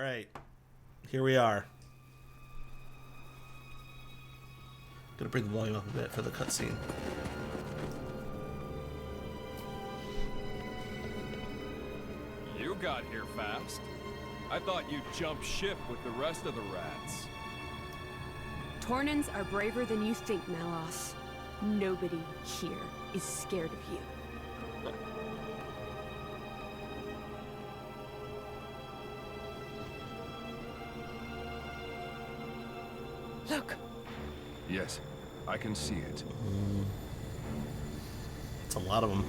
Alright, here we are. Gonna bring the volume up a bit for the cutscene. You got here fast. I thought you'd jump ship with the rest of the rats. Tornans are braver than you think, Melos. Nobody here is scared of you. Look! Yes, I can see it. It's a lot of them.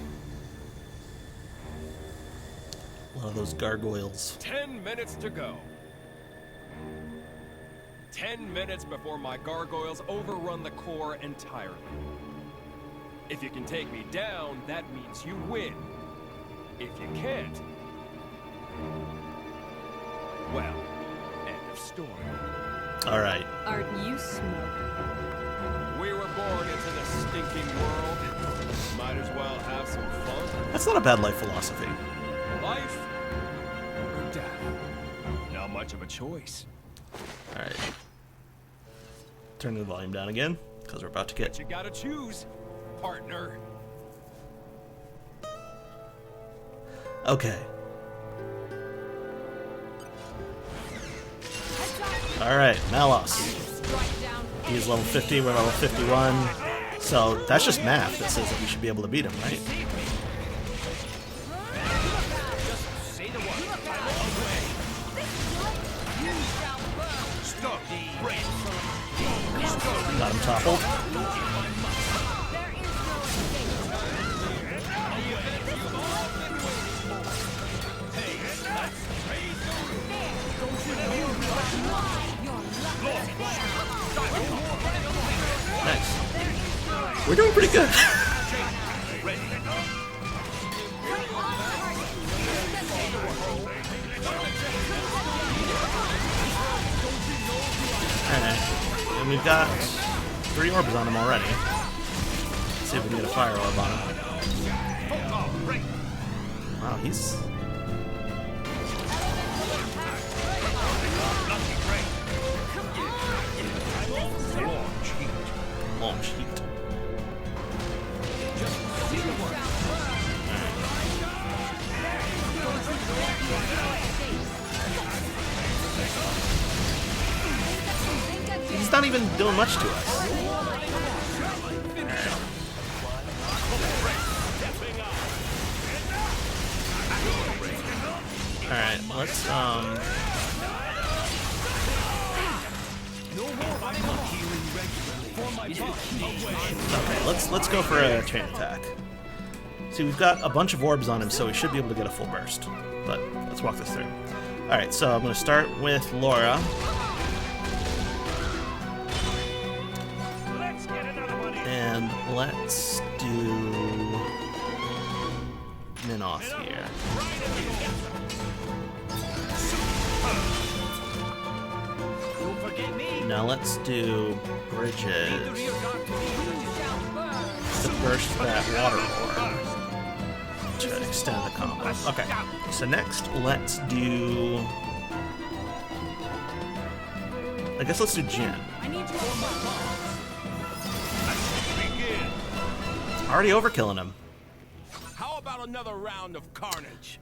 A lot of those gargoyles. 10 minutes to go. 10 minutes before my gargoyles overrun the core entirely. If you can take me down, that means you win. If you can't, well, end of story. Alright. Aren't you smart? We were born into this stinking world. Might as well have some fun. That's not a bad life philosophy. Life or death. Not much of a choice. Alright. Turn the volume down again, because we're about to get... But you gotta choose, partner. Okay. Alright, Melos. He's level 50, we're level 51. So that's just math that says that we should be able to beat him, right? Got him toppled. Nice. We're doing pretty good. Alright. And we've got 3 orbs on him already. Let's see if we can get a fire orb on him. Wow, he's... Launch heat. He's not even doing much to us. Alright, let's okay, let's go for a chain attack. See, we've got a bunch of orbs on him, so we should be able to get a full burst. But let's walk this through. Alright, so I'm going to start with Laura. And let's do Minoth here. Now let's do Bridges to burst that water orb to extend the combo. Okay, so next let's do... I guess let's do Jin. Already overkilling him. How about another round of carnage?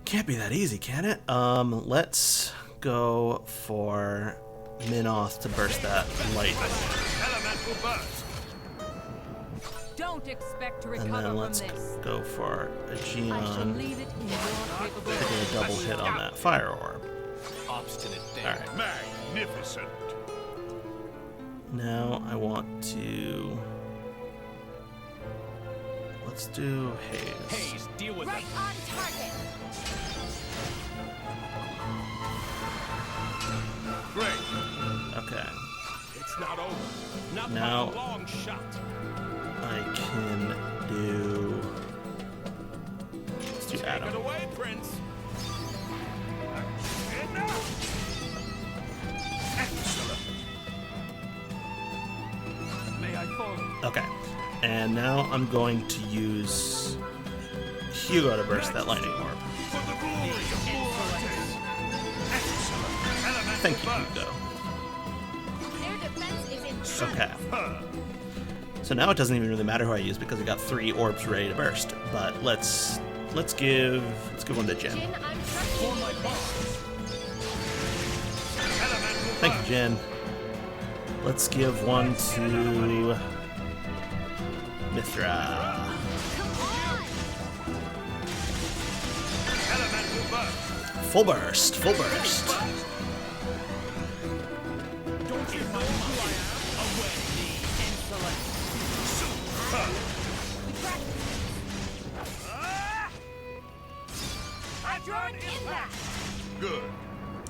Can't be that easy, can it? Let's go for Minoth to burst that light. Don't expect to recover And then from let's this. go for a I shall Geon leave it in your to capability. get a double hit on that fire orb. Obstinate thing. Alright. Magnificent. Now I want to... Let's do Haze. Hayes, deal with Right it. on target. Great. Okay. It's not over. Not Now- by a long shot. I can do... Let's do Take it Adam. away, Prince. Excellent. May I follow? Okay. And now I'm going to use Hugo to burst that lightning orb. For the glory of Excellent. Thank you, Hugo. Their defense is in Okay. So now it doesn't even really matter who I use because I got 3 orbs ready to burst. But let's give one to Jin. Jin, I'm trusting you. Thank you, Jin. Let's give one to Mithra. Full burst, full burst. Don't you know who I am? Away, insolent. I drawn in that. Good.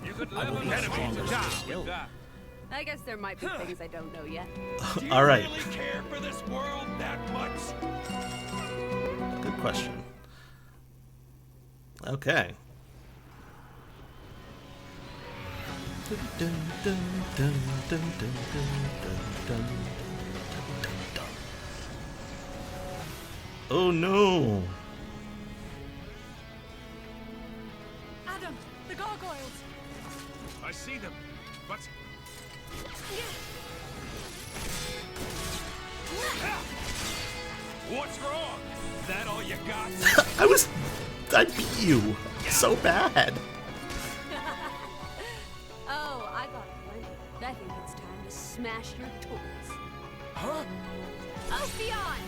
You could level the enemy with that. I guess there might be things I don't know yet. Do you All right. really care for this world that much? Good question. Okay. Oh no! Adam, the gargoyles. I see them, but What's wrong? Is that all you got? I beat you so bad. Oh, I got plenty. I think it's time to smash your toys. Huh? Ophion!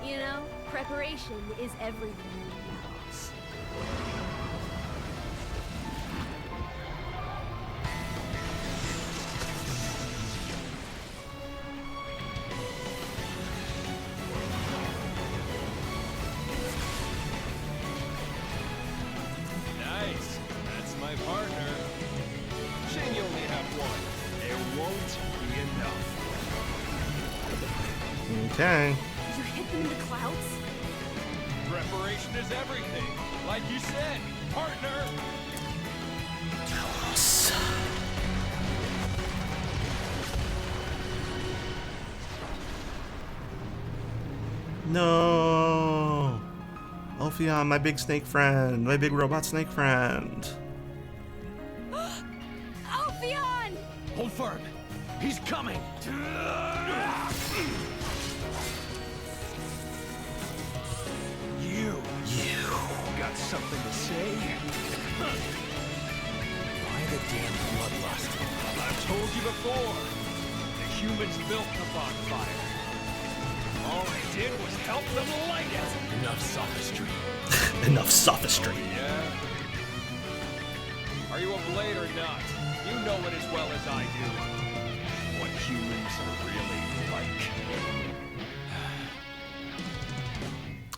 You know, preparation is everything. Mouse. Nice. That's my partner. Shame you only have one. There won't be enough. Okay. You hit them in the clouds? Preparation is everything. Like you said, partner. No. Ophion, my big snake friend, my big robot snake friend. Ophion! Hold firm. He's coming. You got something to say? Why the damn bloodlust? I've told you before. The humans built the bonfire. All I did was help them light it. Enough sophistry. Enough sophistry. Yeah? Are you a blade or not? You know it as well as I do. What humans are really like.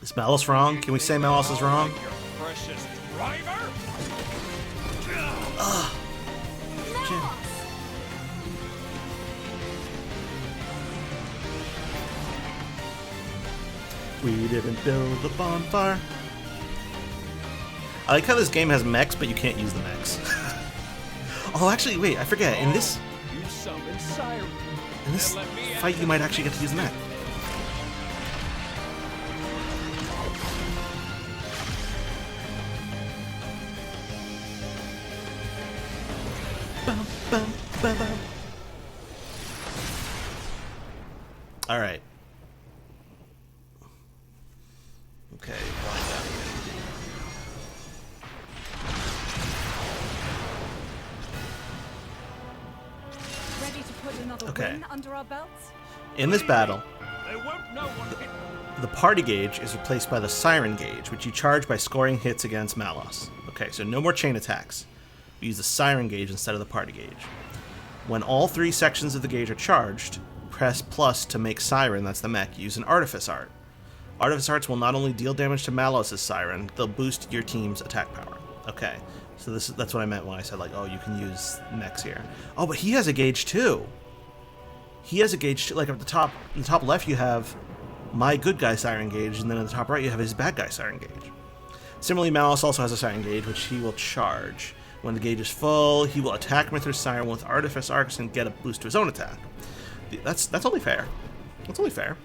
Is Malos wrong? Can we say Malos is wrong? Like your precious driver? We didn't build the bonfire. I like how this game has mechs, but you can't use the mechs. Oh, actually, wait, I forget. In this You summoned Siren. fight, you might actually get to use the mech. Bum, bum, bum, bum. All right. Okay, wind down here. Ready to put another Okay. win under our belts? In this battle, They won't know what hit. the party gauge is replaced by the siren gauge, which you charge by scoring hits against Malos. Okay, so no more chain attacks. We use the siren gauge instead of the party gauge. When all 3 sections of the gauge are charged, press plus to make siren, that's the mech, use an artifice art. Artifice arts will not only deal damage to Malos' siren, they'll boost your team's attack power. Okay, so that's what I meant when I said, like, oh, you can use mechs here. Oh, but he has a gauge too. He has a gauge too. Like at the top left, you have my good guy siren gauge, and then at the top right, you have his bad guy siren gauge. Similarly, Malos also has a siren gauge, which he will charge. When the gauge is full, he will attack Mithra's siren with artifice arcs and get a boost to his own attack. That's only fair. That's only fair.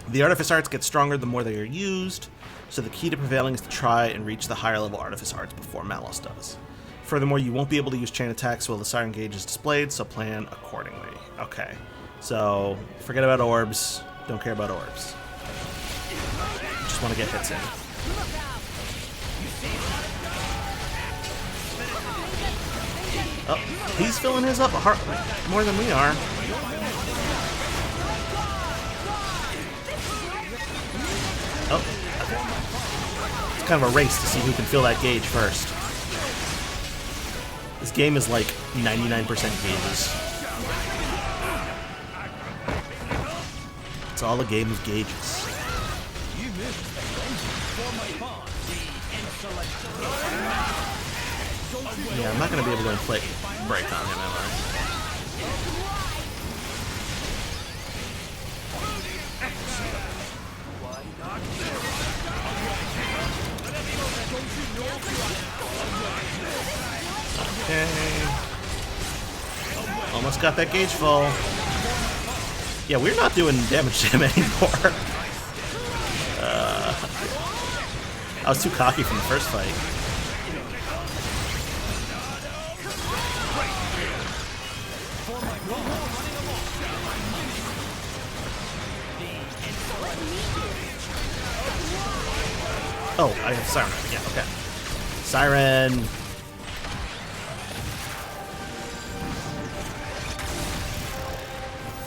The artifice arts get stronger the more they are used. So the key to prevailing is to try and reach the higher level Artifice Arts before Malos does. Furthermore, you won't be able to use chain attacks while the Siren Gauge is displayed, so plan accordingly. Okay, so forget about orbs. Don't care about orbs. Just want to get hits in. Oh, he's filling his up more than we are. Oh, it's kind of a race to see who can fill that gauge first. This game is like 99% gauges. It's all a game of gauges. Yeah, I'm not going to be able to inflict break on him, am I? Okay. Almost got that gauge full. Yeah, we're not doing damage to him anymore. I was too cocky from the first fight. Oh, I have Siren. Yeah, okay. Siren.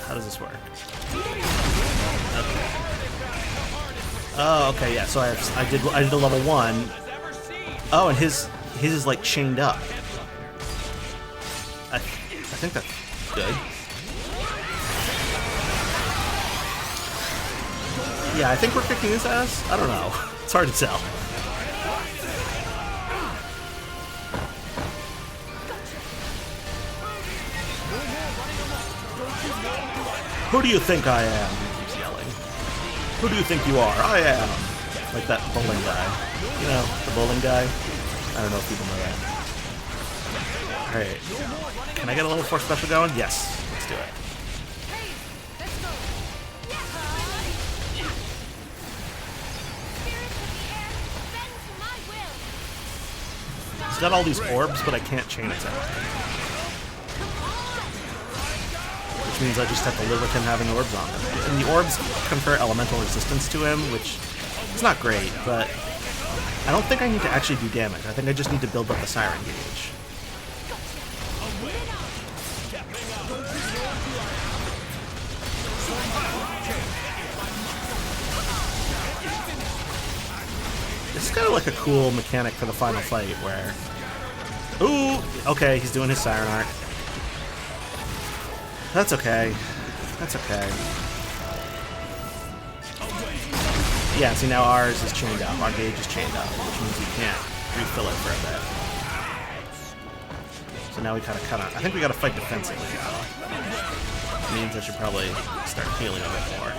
How does this work? Okay. Oh, okay, yeah. So I did a level 1. Oh, and his is like chained up. I think that's good. Yeah, I think we're kicking his ass. I don't know. It's hard to tell. Who do you think I am? He keeps yelling. Who do you think you are? I am. Like that bowling guy. You know, the bowling guy? I don't know if people know that. Alright. Can I get a level 4 special going? Yes. Let's do it. He's got all these orbs, but I can't chain attack. Which means I just have to live with him having orbs on him. And the orbs confer elemental resistance to him, which is not great, but I don't think I need to actually do damage. I think I just need to build up the Siren Gauge. This is kind of like a cool mechanic for the final fight where... Ooh! Okay, he's doing his Siren Art. That's okay. That's okay. Yeah, see now ours is chained up. Our gauge is chained up, which means we can't refill it for a bit. So now we kind of I think we gotta fight defensively now. Which means I should probably start healing a bit more.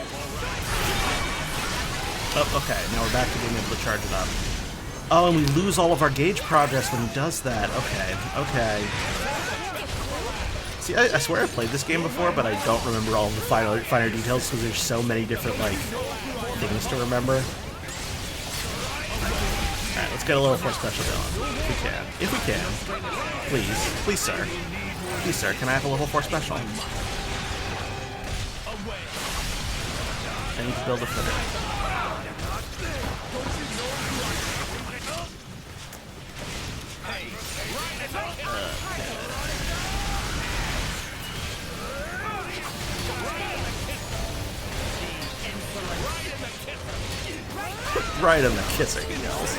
Oh, okay. Now we're back to being able to charge it up. Oh, and we lose all of our gauge progress when he does that. Okay, okay. See, I swear I played this game before, but I don't remember all of the finer details because there's so many different, like, things to remember. Alright, let's get a little 4 special going. If we can. If we can. Please. Please, sir. Please, sir, can I have a level 4 special? I need to build a flitter. Right in the kissing, he yells.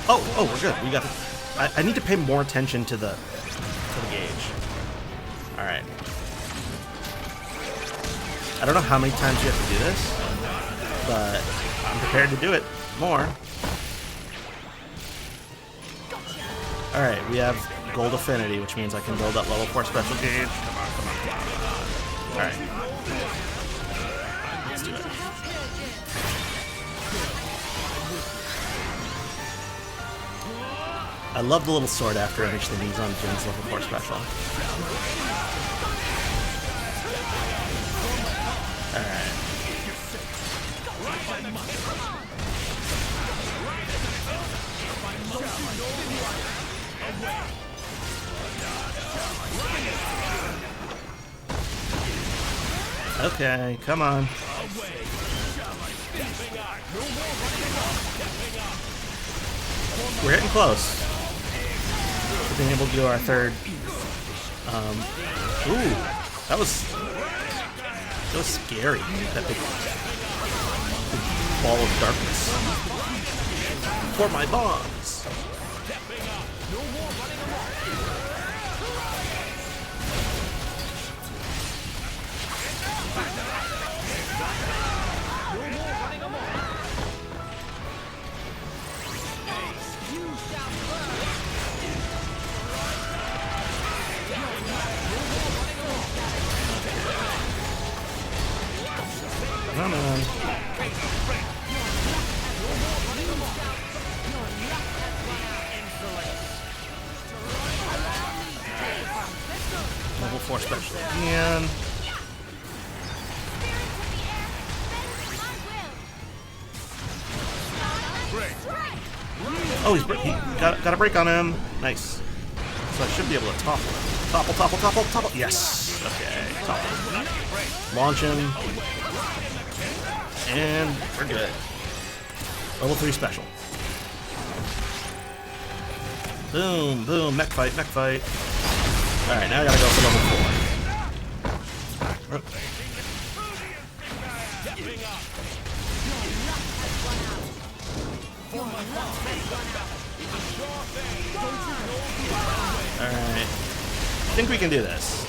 Oh, we're good. We got. I need to pay more attention to the gauge. All right. I don't know how many times you have to do this, but I'm prepared to do it more. All right, we have Gold Affinity, which means I can build up level 4 special gauge. Come on, come on, come on, come on. All right. Let's do it. I love the little sword after everything he's on Jin's level 4 special. Okay, come on. We're getting close to being able to do our third. Ooh, that was scary. That big ball of darkness. For my bombs. Come on. Level 4 special again. Oh, he got a break on him. Nice. So I should be able to topple him. Topple. Yes. Okay. Topple. Launch him. And we're good. Level 3 special. Boom, boom, mech fight. Alright, now I gotta go for level 4. Alright. I think we can do this.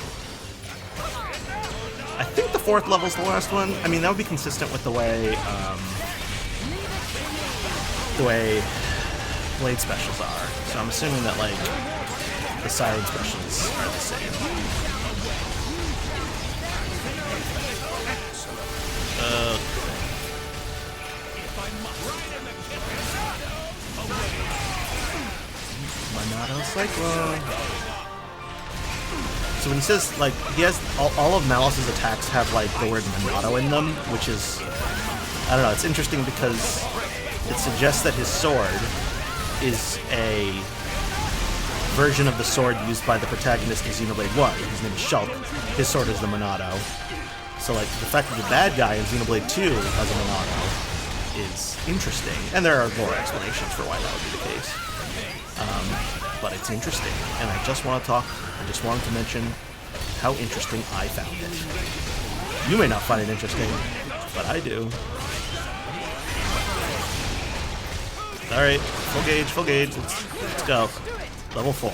I think the 4th level's the last one. I mean, that would be consistent with the way blade specials are. So I'm assuming that, like, the siren specials are the same. Monado Cyclone. So when he says, like, he has all of Malice's attacks have, like, the word Monado in them, which is, I don't know, it's interesting because it suggests that his sword is a version of the sword used by the protagonist of Xenoblade 1. His name is Shulk. His sword is the Monado. So, like, the fact that the bad guy in Xenoblade 2 has a Monado is interesting. And there are more explanations for why that would be the case. But it's interesting, and I just wanted to mention how interesting I found it. You may not find it interesting, but I do. Alright, full gauge, let's go. Level 4.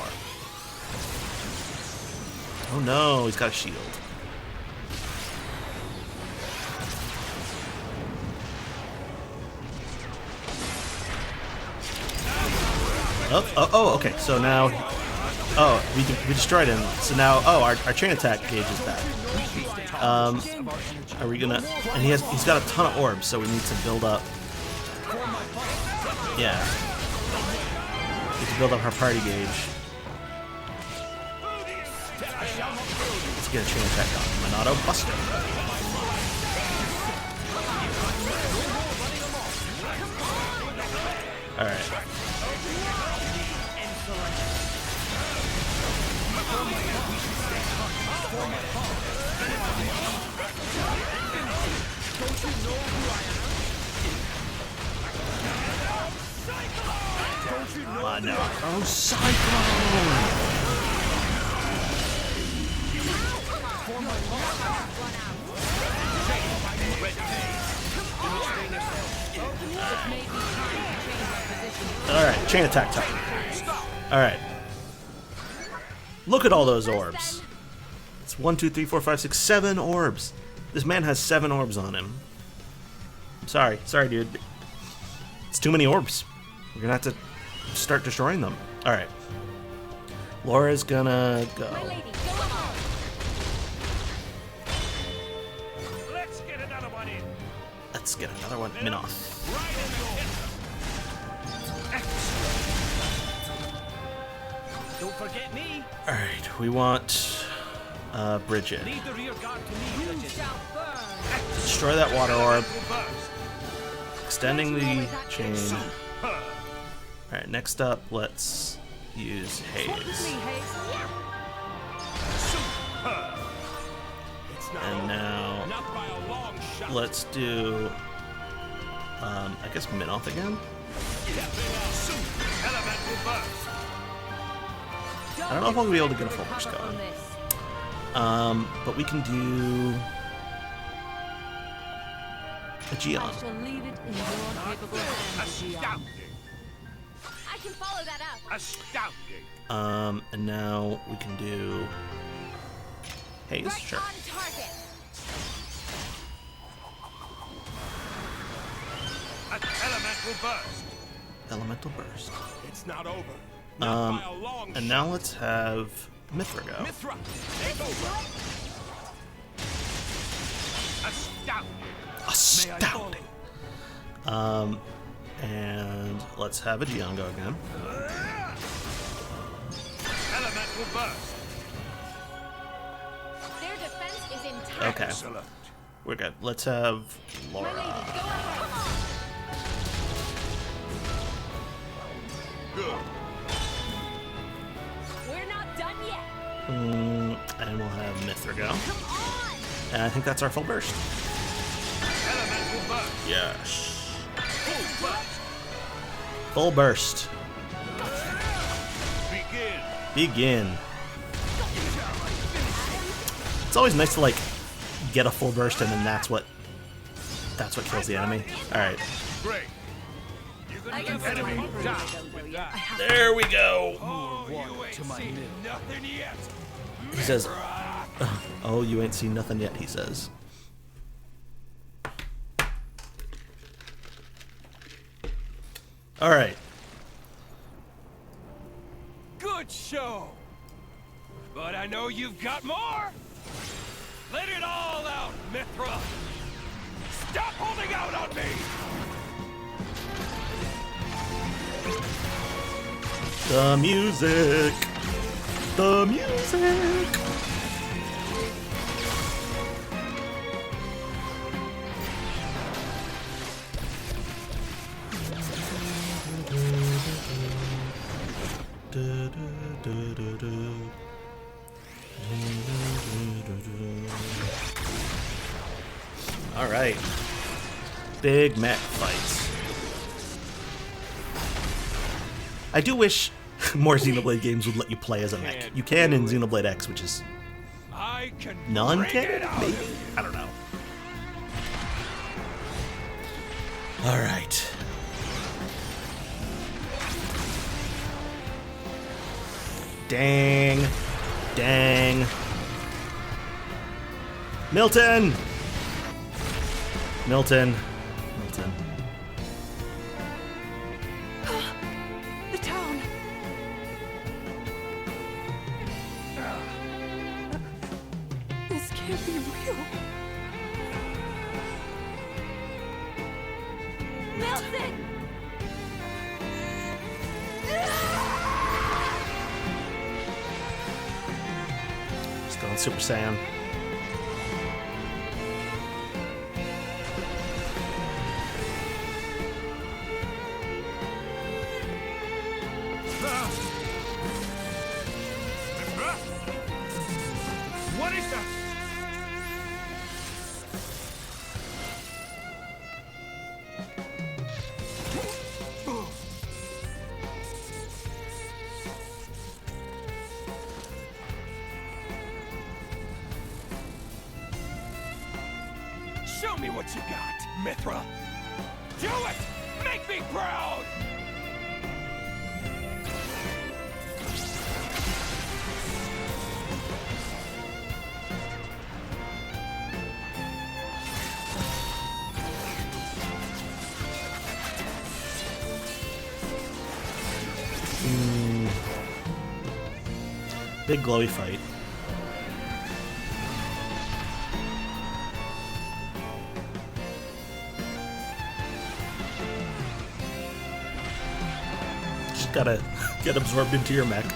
Oh no, he's got a shield. Oh, okay, so now, we destroyed him, so now, our chain attack gauge is back. Are we gonna, and he's got a ton of orbs, so we need to build up, yeah, we need to build up our party gauge. Let's get a chain attack on, Monado Buster. Alright. Monado Cyclone! Alright, chain attack time. Alright. Look at all those orbs. It's 1, 2, 3, 4, 5, 6, 7 orbs. This man has 7 orbs on him. I'm sorry, dude. It's too many orbs. We're gonna have to start destroying them. Alright. Laura's gonna go. Let's get another one in. Let's get another one in off. Don't forget me. Alright, we want Bridget. Leave the rear guard to me. Destroy that water orb. extending the chain. Alright, next up, let's use Haze. And now, let's do, I guess Minoth again? I don't know if I'm going to be able to get a full burst going. But we can do a Geon. I shall leave it in your capable hands, Geon. I can follow that up. Astounding. And now we can do Haze, Right sure. on target. An elemental burst. Elemental Burst. It's not over. Not by a long And now let's have Mithra go. Mithra, take over. Astounding. Astounding. And let's have a Geon go again. Elemental burst. Their defense is intact. Okay, Excellent. we're good. Let's have My lady, go Laura. ahead. Come on. Good. We're not done yet. And we'll have Mithra go. Come on. And I think that's our full burst. Elemental burst. Yes. Full burst. Full burst. Begin. Begin. It's always nice to like get a full burst and then that's what kills the enemy. Alright. Great. I can see Enemy my down everything, with that. There we go. Oh, you ain't seen nothing yet. He says, oh, you ain't seen nothing yet, he says. Alright. Good show. But I know you've got more. Let it all out, Mithra. Stop holding out on me. The music. The music. All right. Big mech fights. I do wish more Xenoblade games would let you play as a mech. You can in Xenoblade X, which is I can bring it non-canon, out maybe? of you. I don't know. All right. Dang. Dang. Milton! Milton. Milton. The town. This can't be real. Milton! Still in Super Saiyan. Mithra? What is that? Show me what you got, Mithra. Do it! Make me proud! Big glowy fight. Just gotta get absorbed into your mech.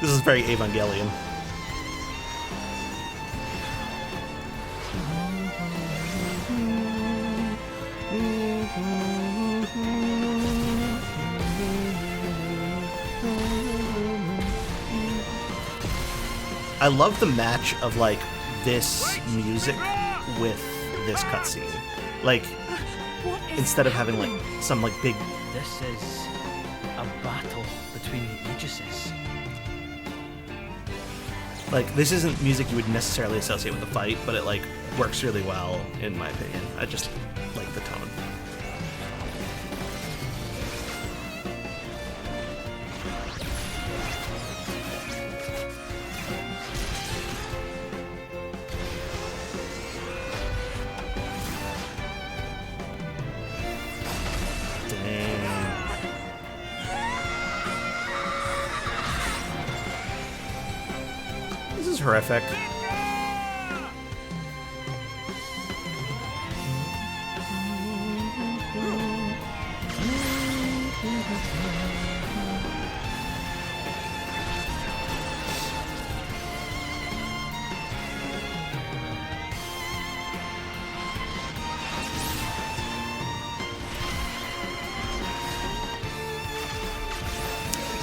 This is very Evangelion. I love the match of like this music with this cutscene. Like, instead of having like some like big. This is a battle between the Aegises. Like, this isn't music you would necessarily associate with the fight, but it like works really well in my opinion. I just like the tone. Horrific.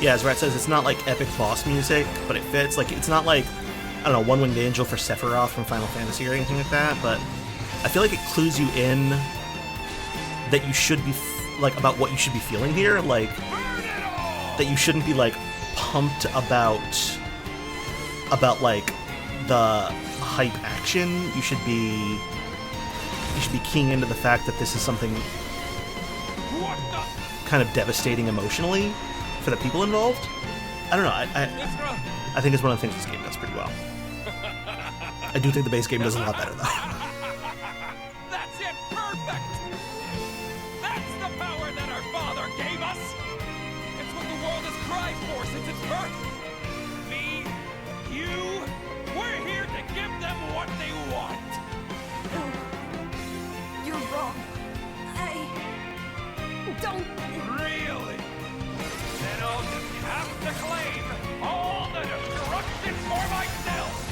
Yeah, as Rat says, it's not like epic boss music, but it fits. Like, it's not like, I don't know, One Winged Angel for Sephiroth from Final Fantasy or anything like that, but I feel like it clues you in that you should be, like, about what you should be feeling here, like, that you shouldn't be, like, pumped about, like, the hype action. You should be keying into the fact that this is something kind of devastating emotionally for the people involved. I don't know, I think it's one of the things this game does pretty well. I do think the base game does a lot better, though. That's it! Perfect! That's the power that our father gave us! It's what the world has cried for since its birth! Me, you, we're here to give them what they want! You're wrong. I don't. Really? Then I'll just have to claim all the destruction for myself!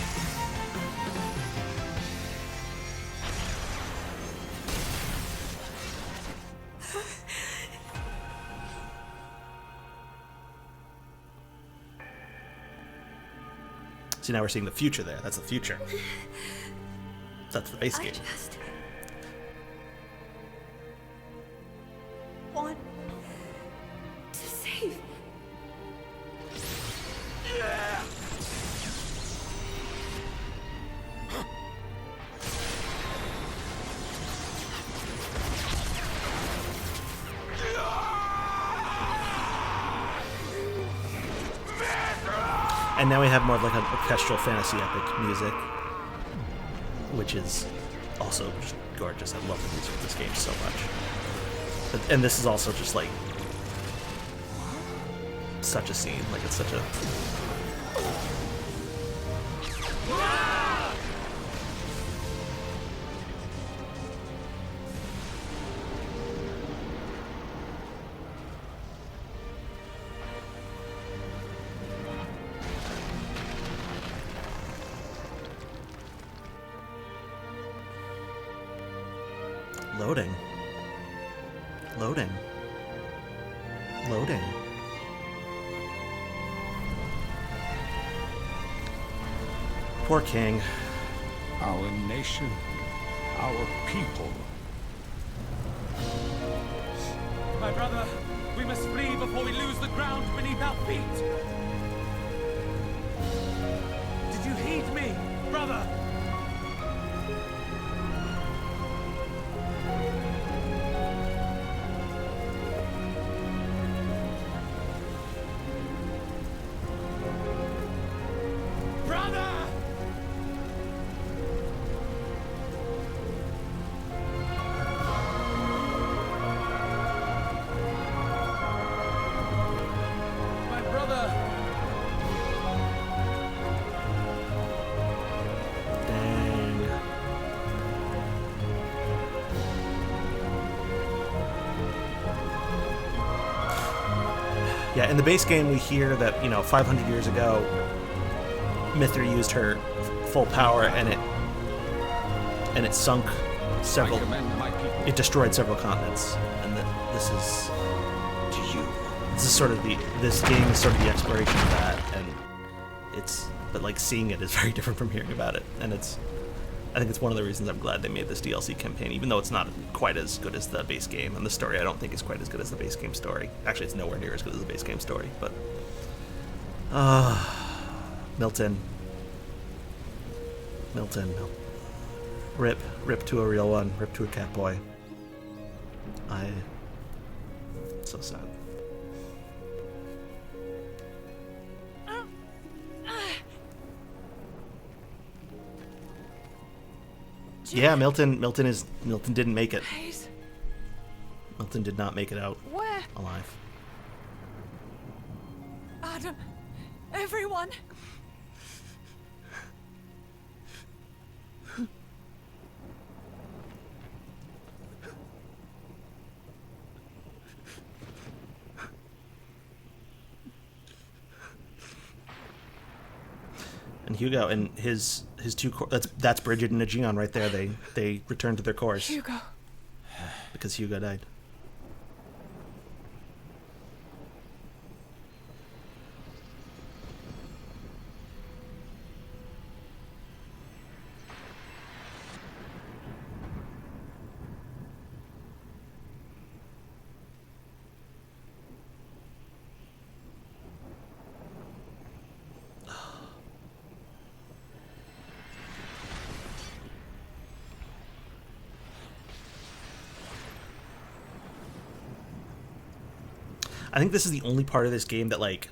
See, now we're seeing the future there. That's the future. That's the base I game. just want to save. And now we have more of like an orchestral fantasy epic music, which is also just gorgeous. I love the music of this game so much. And this is also just like such a scene. Like, it's such a... Loading. Loading. Loading. Poor king. Our nation, our people. My brother, we must flee before we lose the ground beneath our feet. Did you heed me, brother? Yeah, in the base game, we hear that, 500 years ago, Mithra used her full power, and it sunk several. It destroyed several continents, and that this is to you. This is sort of this game is sort of the exploration of that, and it's but like seeing it is very different from hearing about it, and I think it's one of the reasons I'm glad they made this DLC campaign, even though it's not quite as good as the base game, and the story I don't think is quite as good as the base game story. Actually, it's nowhere near as good as the base game story, but... Milton. Rip to a real one. Rip to a cat boy. So sad. Yeah, Milton didn't make it. Please. Milton did not make it out Where? alive. Adam. Everyone. And Hugo and his two that's Bridget and Aegeon right there. They returned to their course. Hugo. Because Hugo died. I think this is the only part of this game that like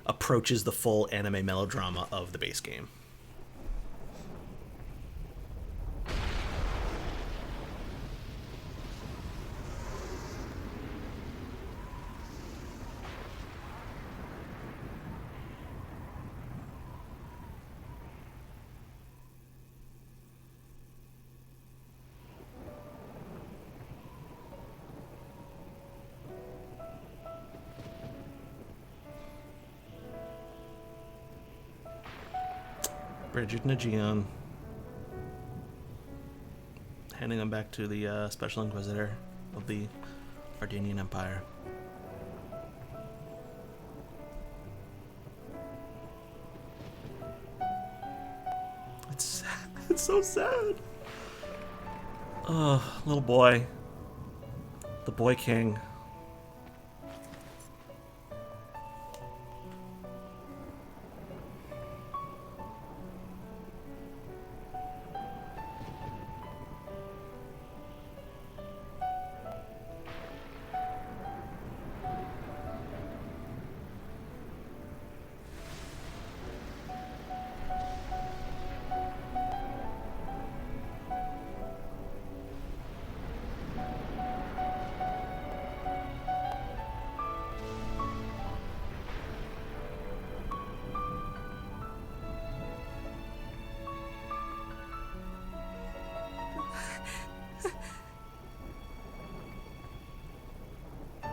approaches the full anime melodrama of the base game. Bridget and Aegeon. Handing them back to the Special Inquisitor of the Ardanian Empire. It's sad. It's so sad. Oh, little boy. The boy king.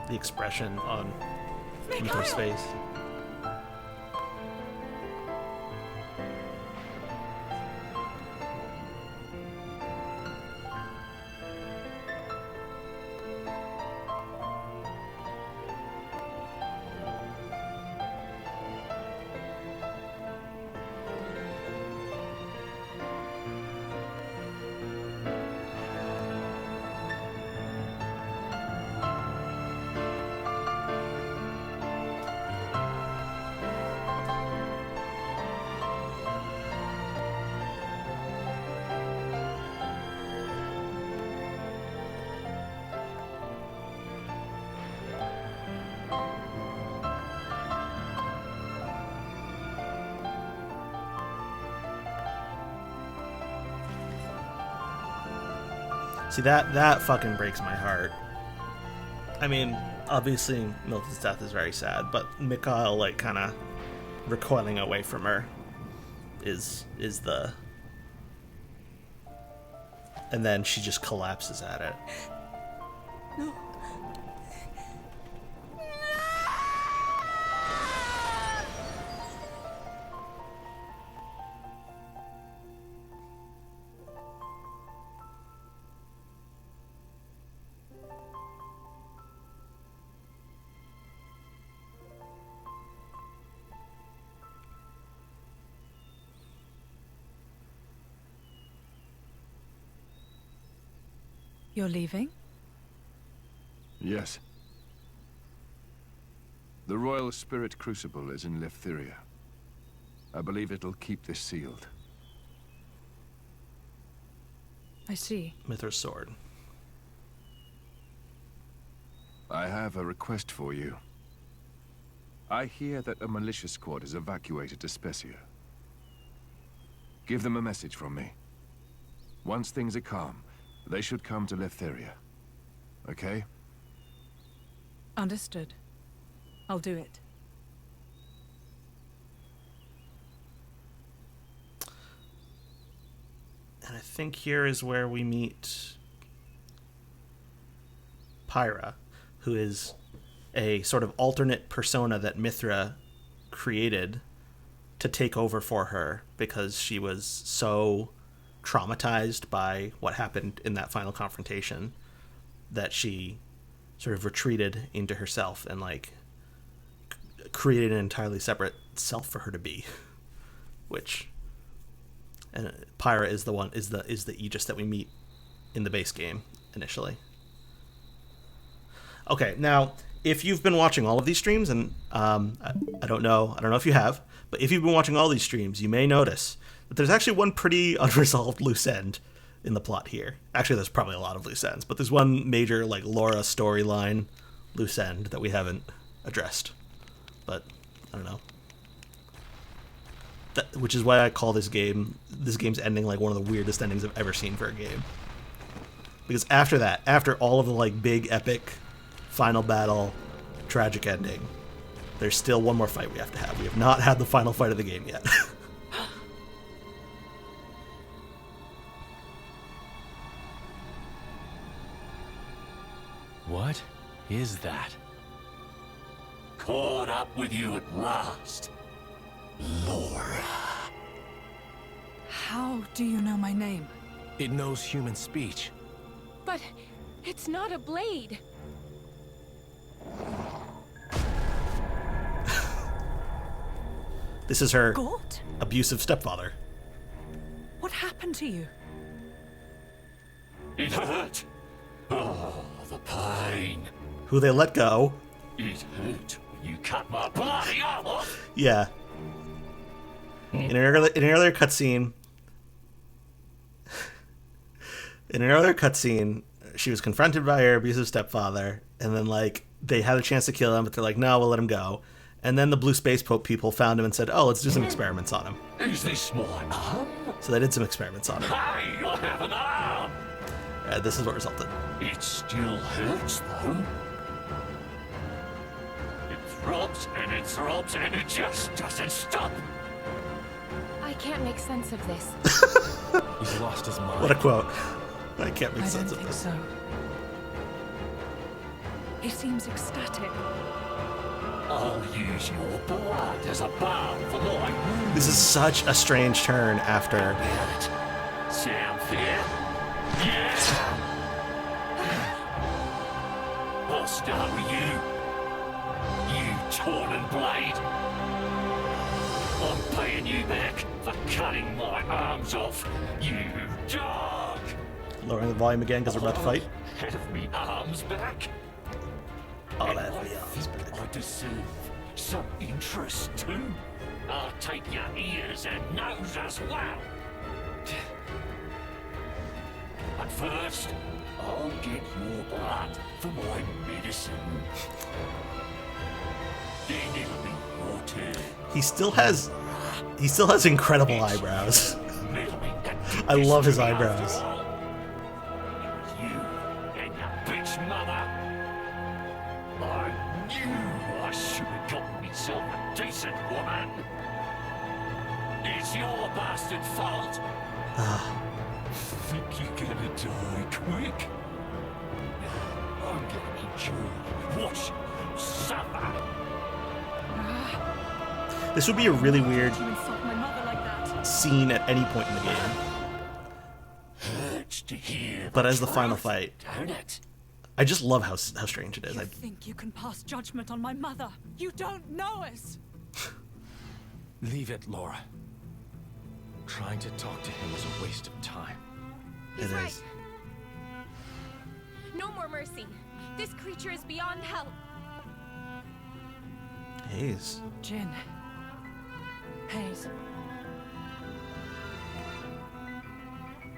The expression on Mikhail's face. See, that fucking breaks my heart. I mean, obviously Milton's death is very sad, but Mikhail, like, kind of recoiling away from her is the... And then she just collapses at it. No. You're leaving? Yes. The Royal Spirit Crucible is in Leftheria. I believe it'll keep this sealed. I see. Mithra's sword. I have a request for you. I hear that a militia squad is evacuated to Specia. Give them a message from me. Once things are calm, they should come to Leftheria. Okay? Understood. I'll do it. And I think here is where we meet Pyra, who is a sort of alternate persona that Mithra created to take over for her because she was so traumatized by what happened in that final confrontation that she sort of retreated into herself and like created an entirely separate self for her to be, which, and Pyra is the Aegis that we meet in the base game initially. Okay, now if you've been watching all of these streams, and I don't know if you have, but if you've been watching all these streams, you may notice that there's actually one pretty unresolved loose end in the plot here. Actually, there's probably a lot of loose ends, but there's one major like Laura storyline loose end that we haven't addressed. But I don't know. Which is why I call this game's ending like one of the weirdest endings I've ever seen for a game. Because after that, after all of the like big epic final battle tragic ending, there's still one more fight we have to have. We have not had the final fight of the game yet. What is that? Caught up with you at last, Laura. How do you know my name? It knows human speech. But it's not a blade. This is her Gort? abusive stepfather. What happened to you? It hurt. Oh, the pain. Who they let go. It hurt when you cut my bloody arm off. Yeah. In an earlier cutscene, she was confronted by her abusive stepfather, and then like they had a chance to kill him, but they're like, no, we'll let him go. And then the Blue Space Pope people found him and said, oh, let's do some experiments on him. Is this my arm? So they did some experiments on him. Hey, I have an arm. This is what resulted. It still hurts, though. It throbs and it throbs and it just doesn't stop. I can't make sense of this. He's lost his mind. What a quote. I can't make I sense don't of think this. so. He seems ecstatic. I'll use your blood as a balm for my wound. This is such a strange turn after. Sound fair? Yes! I'll start with you. You Torna blade. I'm paying you back for cutting my arms off, you dog! Lowering the volume again because we're about to fight. Have me arms back? Oh, that arms back. I deserve some interest too. I'll take your ears and nose as well. But first, I'll get your blood for my medicine. Then it'll be your turn. He still has incredible eyebrows. I love his eyebrows. You and your bitch mother. I knew I should have gotten myself a decent woman. It's your bastard fault. Think you're gonna die quick? I'm gonna enjoy watching you suffer. This would be a really weird You insult my mother like that. scene at any point in the game. Hurts to hear. But as the final fight, Don't it? I just love how strange it is. You think you can pass judgment on my mother? You don't know us. Leave it, Laura. Trying to talk to him is a waste of time. He's It right. is. No more mercy. This creature is beyond help. Hayes. Jin. Hayes.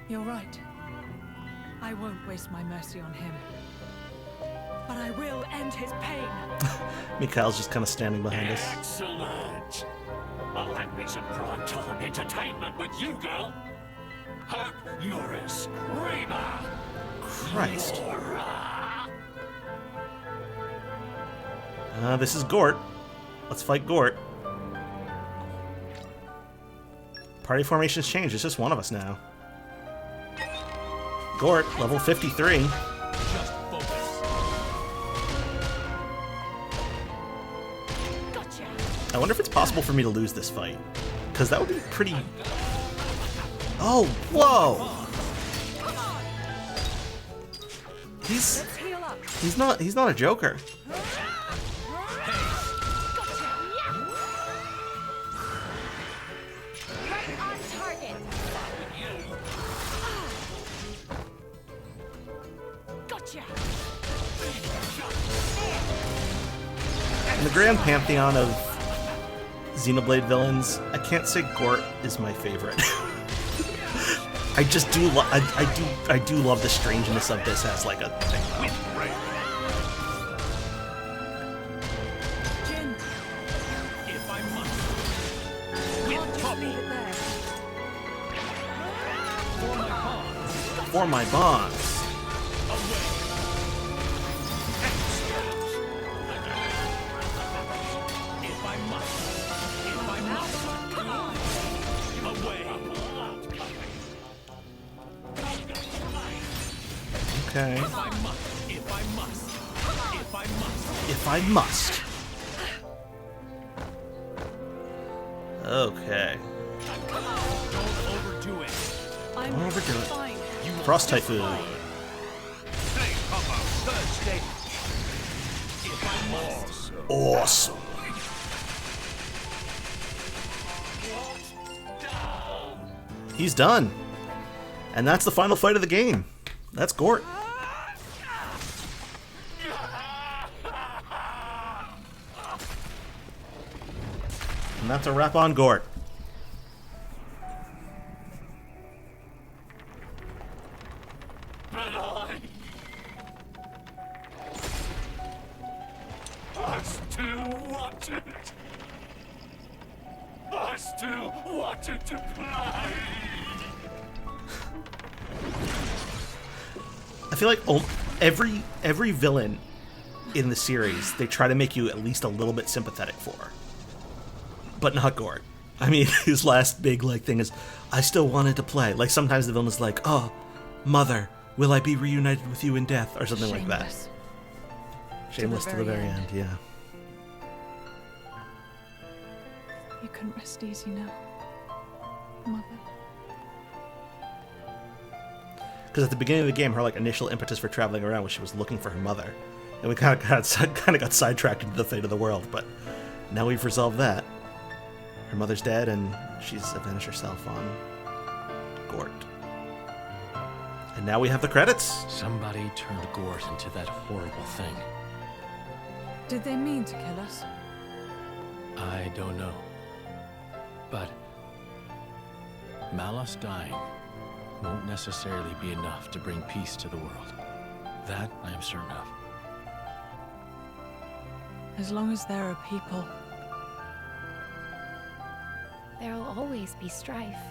You're right. I won't waste my mercy on him. But I will end his pain. Mikhail's just kind of standing behind us. Excellent. I'll have me some prime-time entertainment with you, girl. Hope you're a screamer. Christ. Laura. This is Gort. Let's fight Gort. Party formation's changed. It's just one of us now. Gort, level 53. Just focus. Gotcha. I wonder if it's possible for me to lose this fight. Because that would be pretty... Oh, whoa! Let's heal up. He's not a joker. Gotcha. Yeah. Right on target. Gotcha. In the grand pantheon of Xenoblade villains, I can't say Gort is my favorite. I just do I do love the strangeness of this as like a thing though. Jin. If I must. Can't just leave it there. For my cause. For my bonds. If I must. If I must. Away. Okay. If I must. If I must. If I must. If I must. Okay. Don't overdo it. I'm Don't overdo it. fine. Frost Typhoon. Stay, Papa. Third stage. If I must. Awesome. He's done. And that's the final fight of the game. That's Gort. And that's a wrap on Gort. I still wanted. I still wanted to play. I feel like every villain in the series, they try to make you at least a little bit sympathetic for. But not Gort. I mean, his last big like thing is, I still wanted to play. Like sometimes the villain is like, oh, mother, will I be reunited with you in death? Or something like that. Shameless. Shameless to the very end, yeah. You can rest easy now, Mother. Because at the beginning of the game, her like initial impetus for traveling around was she was looking for her mother, and we kind of got sidetracked into the fate of the world. But now we've resolved that. Her mother's dead, and she's avenged herself on Gort. And now we have the credits. Somebody turned Gort into that horrible thing. Did they mean to kill us? I don't know. But Malos dying won't necessarily be enough to bring peace to the world. That I am certain of. As long as there are people. There'll always be strife,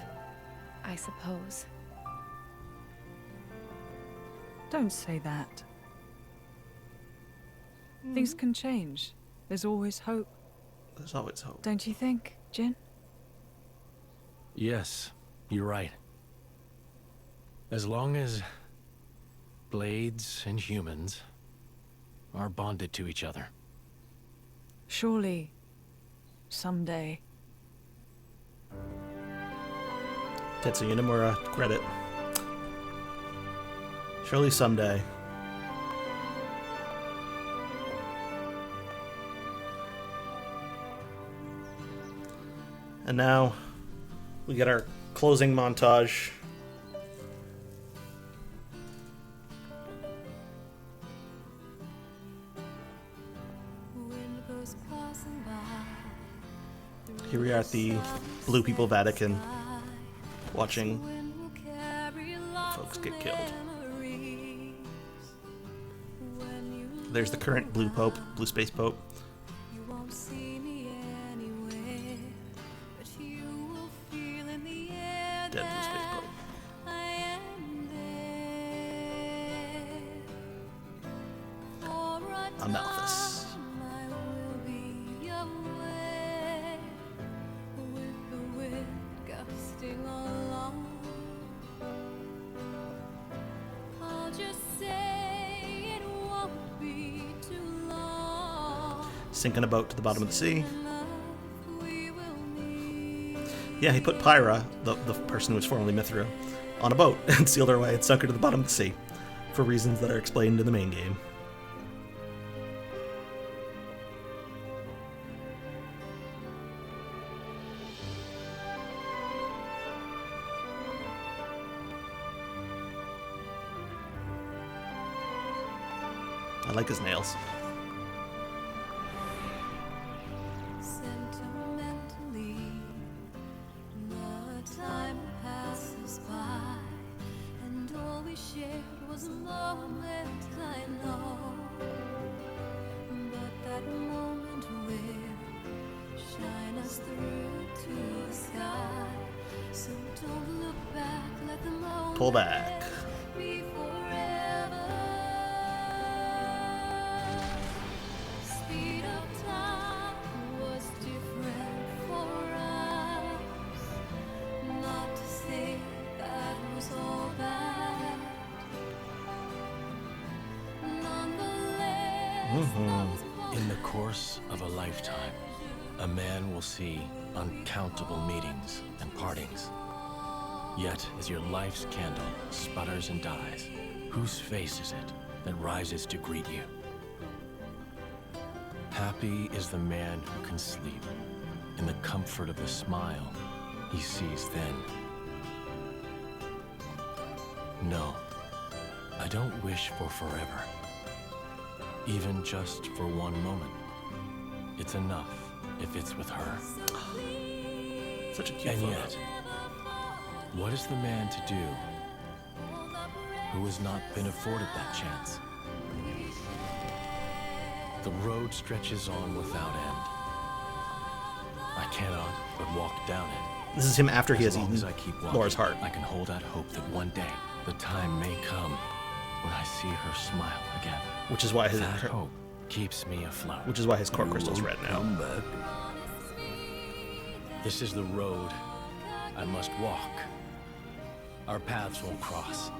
I suppose. Don't say that. Things can change. There's always hope. There's always hope. Don't you think, Jin? Yes, you're right. As long as blades and humans are bonded to each other. Surely, someday. Tetsuya Nomura, credit. Surely someday. And now we get our closing montage. Here we are at the Blue People Vatican, watching folks get killed. There's the current Blue Pope, Blue Space Pope. Dead Blue Space Pope. Amalthus. Sinking a boat to the bottom of the sea. Yeah, he put Pyra, the person who was formerly Mithra, on a boat and sealed her away and sunk her to the bottom of the sea, for reasons that are explained in the main game. I like his nails. Pull back. In the course of a lifetime, a man will see uncountable meetings and partings. Yet, as your life's candle sputters and dies, whose face is it that rises to greet you? Happy is the man who can sleep in the comfort of the smile he sees then. No, I don't wish for forever. Even just for one moment. It's enough if it's with her. Such a cute And photo. yet, what is the man to do who has not been afforded that chance? The road stretches on without end. I cannot but walk down it. This is him after he has As long eaten as I keep walking, Laura's heart. I can hold out hope that one day the time may come when I see her smile again. Which is why his That hope keeps me afloat. which is why his core crystal's red now. This is the road I must walk. Our paths won't cross.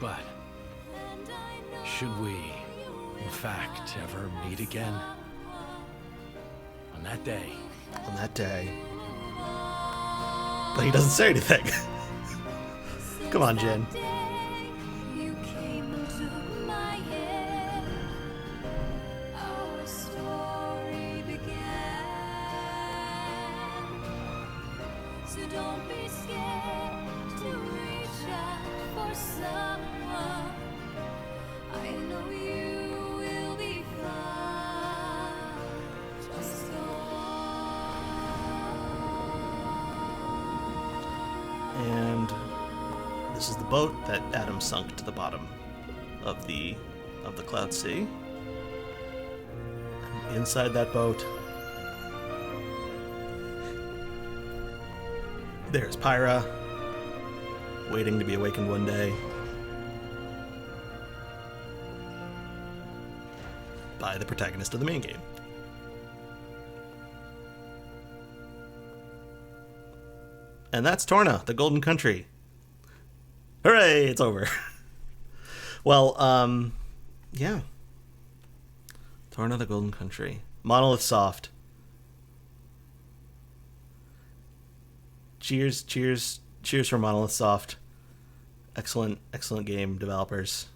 But should we, in fact, ever meet again? On that day. On that day. But he doesn't say anything. Come on, Jin. And this is the boat that Adam sunk to the bottom of the Cloud Sea. Inside that boat, there's Pyra, waiting to be awakened one day by the protagonist of the main game. And that's Torna, the Golden Country. Hooray, it's over. Well, yeah. Torna, the Golden Country. Monolith Soft. Cheers for Monolith Soft. Excellent game developers.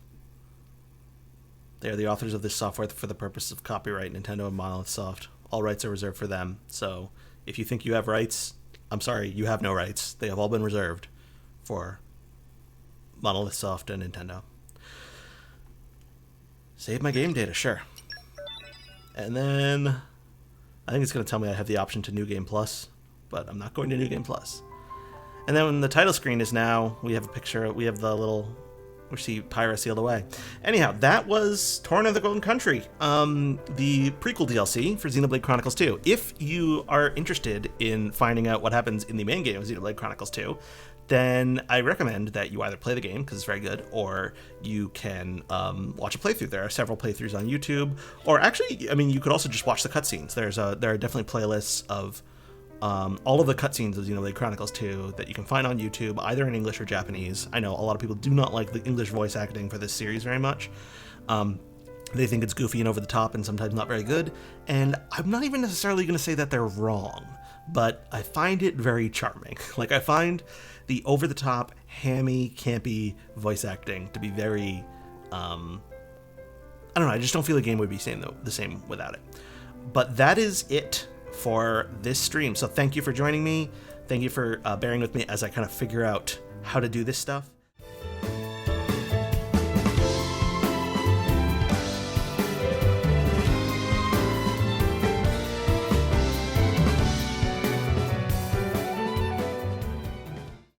They are the authors of this software for the purpose of copyright. Nintendo and Monolith Soft. All rights are reserved for them. So if you think you have rights, I'm sorry, you have no rights. They have all been reserved for Monolith Soft and Nintendo. Save my game data, sure. And then I think it's going to tell me I have the option to New Game Plus, but I'm not going to New Game Plus. And then the title screen is now, we have a picture, we have the little, we see Pyra sealed away. Anyhow, that was Torna the Golden Country, the prequel DLC for Xenoblade Chronicles 2. If you are interested in finding out what happens in the main game of Xenoblade Chronicles 2, then I recommend that you either play the game, because it's very good, or you can watch a playthrough. There are several playthroughs on YouTube, or actually, I mean, you could also just watch the cutscenes. There are definitely playlists of all of the cutscenes of Xenoblade Chronicles 2 that you can find on YouTube, either in English or Japanese. I know a lot of people do not like the English voice acting for this series very much. They think it's goofy and over the top and sometimes not very good, and I'm not even necessarily going to say that they're wrong, but I find it very charming. Like, I find the over-the-top, hammy, campy voice acting to be very, I don't know, I just don't feel the game would be the same without it. But that is it for this stream. So thank you for joining me. Thank you for bearing with me as I kind of figure out how to do this stuff.